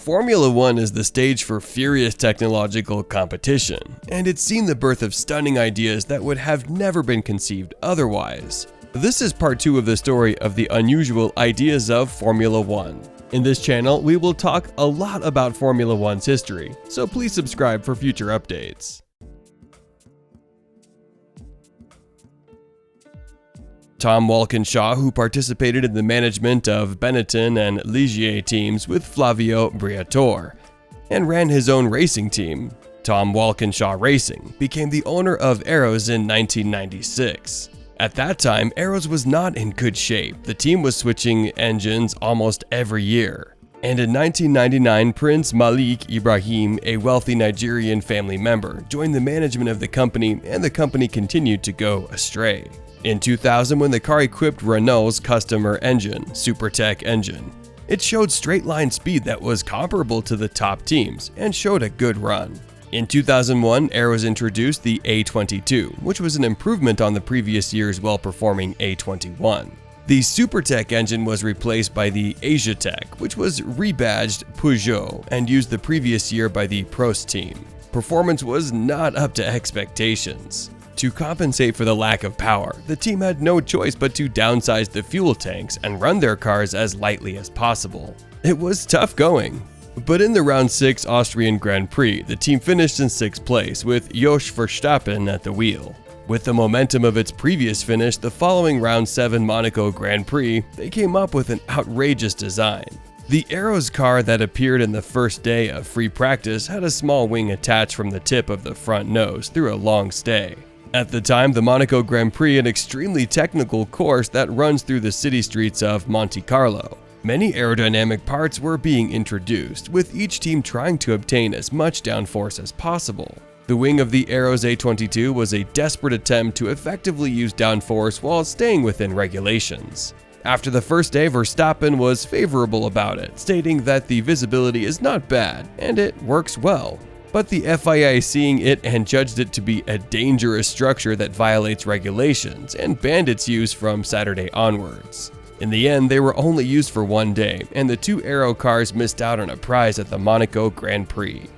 Formula One is the stage for furious technological competition, and it's seen the birth of stunning ideas that would have never been conceived otherwise. This is part 2 of the story of the unusual ideas of Formula One. In this channel, we will talk a lot about Formula One's history, so please subscribe for future updates. Tom Walkinshaw, who participated in the management of Benetton and Ligier teams with Flavio Briatore, and ran his own racing team, Tom Walkinshaw Racing, became the owner of Arrows in 1996. At that time, Arrows was not in good shape. The team was switching engines almost every year. And in 1999, Prince Malik Ibrahim, a wealthy Nigerian family member, joined the management of the company, and the company continued to go astray. In 2000, when the car equipped Renault's customer engine, Supertech engine, it showed straight-line speed that was comparable to the top teams and showed a good run. In 2001, Arrows introduced the A22, which was an improvement on the previous year's well-performing A21. The Supertech engine was replaced by the Asiatech, which was rebadged Peugeot and used the previous year by the Prost team. Performance was not up to expectations. To compensate for the lack of power, the team had no choice but to downsize the fuel tanks and run their cars as lightly as possible. It was tough going. But in the Round 6 Austrian Grand Prix, the team finished in 6th place with Jos Verstappen at the wheel. With the momentum of its previous finish, the following Round 7 Monaco Grand Prix, they came up with an outrageous design. The Arrows car that appeared in the first day of free practice had a small wing attached from the tip of the front nose through a long stay. At the time, the Monaco Grand Prix, an extremely technical course that runs through the city streets of Monte Carlo. Many aerodynamic parts were being introduced, with each team trying to obtain as much downforce as possible. The wing of the Arrows A22 was a desperate attempt to effectively use downforce while staying within regulations. After the first day, Verstappen was favorable about it, stating that the visibility is not bad and it works well. But the FIA seeing it and judged it to be a dangerous structure that violates regulations and banned its use from Saturday onwards. In the end, they were only used for one day, and the two Arrow cars missed out on a prize at the Monaco Grand Prix.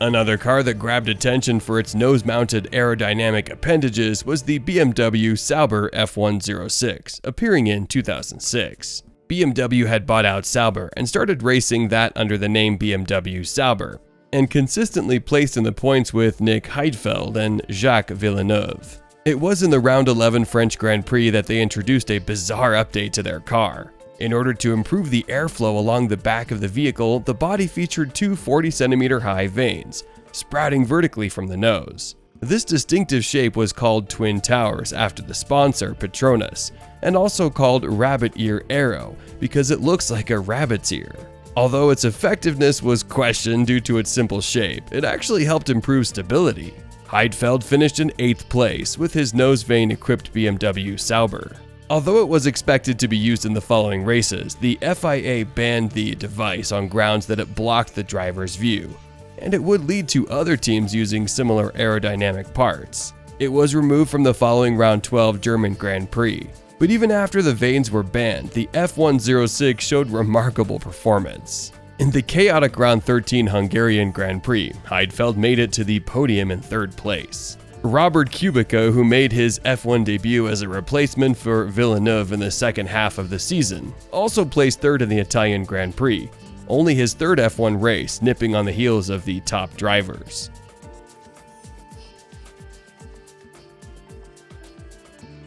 Another car that grabbed attention for its nose-mounted aerodynamic appendages was the BMW Sauber F106, appearing in 2006. BMW had bought out Sauber and started racing that under the name BMW Sauber, and consistently placed in the points with Nick Heidfeld and Jacques Villeneuve. It was in the Round 11 French Grand Prix that they introduced a bizarre update to their car. In order to improve the airflow along the back of the vehicle, the body featured two 40-centimeter high vanes, sprouting vertically from the nose. This distinctive shape was called Twin Towers after the sponsor, Petronas, and also called Rabbit Ear Aero because it looks like a rabbit's ear. Although its effectiveness was questioned due to its simple shape, it actually helped improve stability. Heidfeld finished in 8th place with his nose vane-equipped BMW Sauber. Although it was expected to be used in the following races, the FIA banned the device on grounds that it blocked the driver's view, and it would lead to other teams using similar aerodynamic parts. It was removed from the following Round 12 German Grand Prix. But even after the vanes were banned, the F106 showed remarkable performance. In the chaotic Round 13 Hungarian Grand Prix, Heidfeld made it to the podium in 3rd place. Robert Kubica, who made his F1 debut as a replacement for Villeneuve in the second half of the season, also placed 3rd in the Italian Grand Prix, only his 3rd F1 race, nipping on the heels of the top drivers.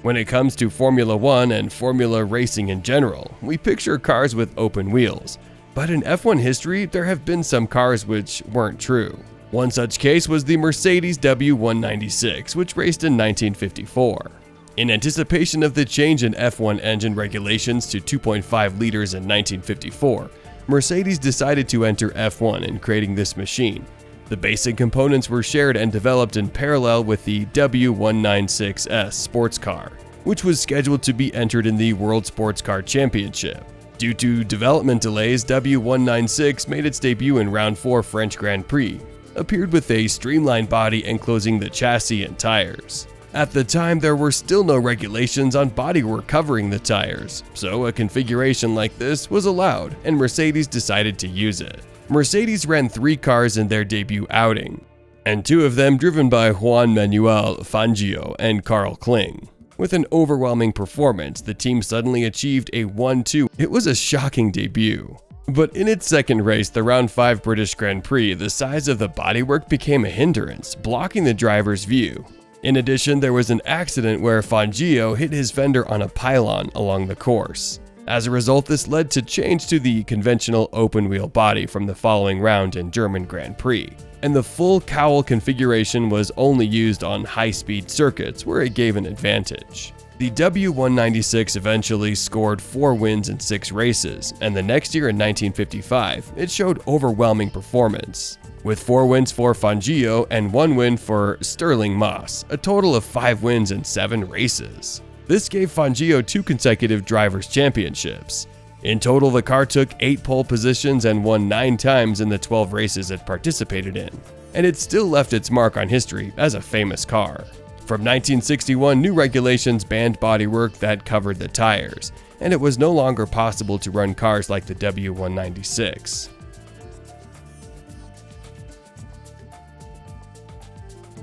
When it comes to Formula One and Formula racing in general, we picture cars with open wheels. But in F1 history, there have been some cars which weren't true. One such case was the Mercedes W196, which raced in 1954. In anticipation of the change in F1 engine regulations to 2.5 liters in 1954, Mercedes decided to enter F1 in creating this machine. The basic components were shared and developed in parallel with the W196S sports car, which was scheduled to be entered in the World Sports Car Championship. Due to development delays, W196 made its debut in Round 4 French Grand Prix, appeared with a streamlined body enclosing the chassis and tires. At the time, there were still no regulations on bodywork covering the tires, so a configuration like this was allowed, and Mercedes decided to use it. Mercedes ran 3 cars in their debut outing, and 2 of them driven by Juan Manuel Fangio and Carl Kling. With an overwhelming performance, the team suddenly achieved a 1-2. It was a shocking debut. But in its second race, the Round 5 British Grand Prix, the size of the bodywork became a hindrance, blocking the driver's view. In addition, there was an accident where Fangio hit his fender on a pylon along the course. As a result, this led to change to the conventional open-wheel body from the following round in German Grand Prix, and the full cowl configuration was only used on high-speed circuits where it gave an advantage. The W196 eventually scored 4 wins in 6 races, and the next year in 1955, it showed overwhelming performance, with 4 wins for Fangio and 1 win for Stirling Moss, a total of 5 wins in 7 races. This gave Fangio 2 consecutive drivers' championships. In total, the car took 8 pole positions and won 9 times in the 12 races it participated in, and it still left its mark on history as a famous car. From 1961, new regulations banned bodywork that covered the tires, and it was no longer possible to run cars like the W196.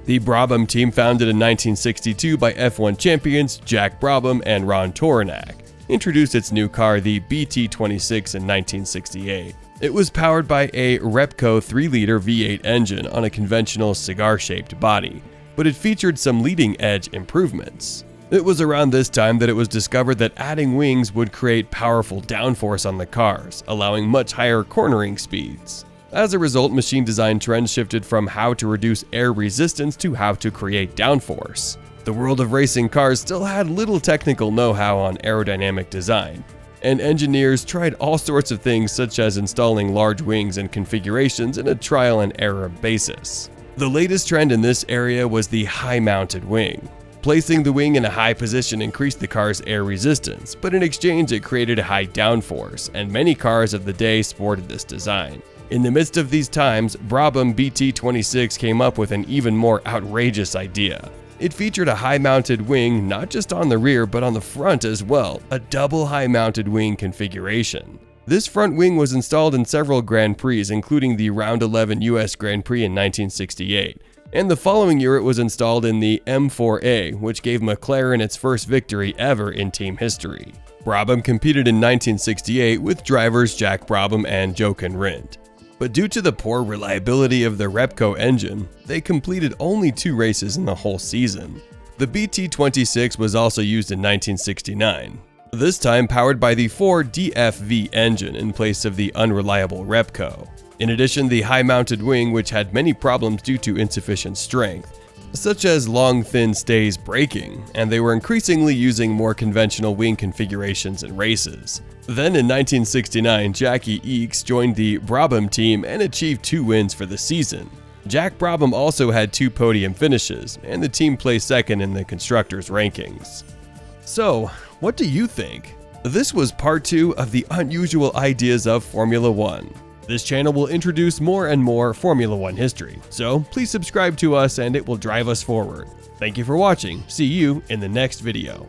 The Brabham team, founded in 1962 by F1 champions Jack Brabham and Ron Toranak, introduced its new car, the BT26, in 1968. It was powered by a Repco 3-liter V8 engine on a conventional cigar-shaped body, but it featured some leading-edge improvements. It was around this time that it was discovered that adding wings would create powerful downforce on the cars, allowing much higher cornering speeds. As a result, machine design trends shifted from how to reduce air resistance to how to create downforce. The world of racing cars still had little technical know-how on aerodynamic design, and engineers tried all sorts of things, such as installing large wings and configurations in a trial and error basis. The latest trend in this area was the high-mounted wing. Placing the wing in a high position increased the car's air resistance, but in exchange it created a high downforce, and many cars of the day sported this design. In the midst of these times, Brabham BT26 came up with an even more outrageous idea. It featured a high-mounted wing not just on the rear but on the front as well, a double high-mounted wing configuration. This front wing was installed in several Grand Prix, including the Round 11 US Grand Prix in 1968, and the following year it was installed in the M4A, which gave McLaren its first victory ever in team history. Brabham competed in 1968 with drivers Jack Brabham and Jochen Rindt. But due to the poor reliability of the Repco engine, they completed only 2 races in the whole season. The BT26 was also used in 1969, this time powered by the Ford DFV engine in place of the unreliable Repco. In addition, the high-mounted wing, which had many problems due to insufficient strength, such as long thin stays braking, and they were increasingly using more conventional wing configurations in races. Then in 1969, Jackie Eakes joined the Brabham team and achieved 2 wins for the season. Jack Brabham also had 2 podium finishes, and the team placed second in the constructors' rankings. So, what do you think? This was part 2 of the unusual ideas of Formula One. This channel will introduce more and more Formula One history, so please subscribe to us and it will drive us forward. Thank you for watching. See you in the next video.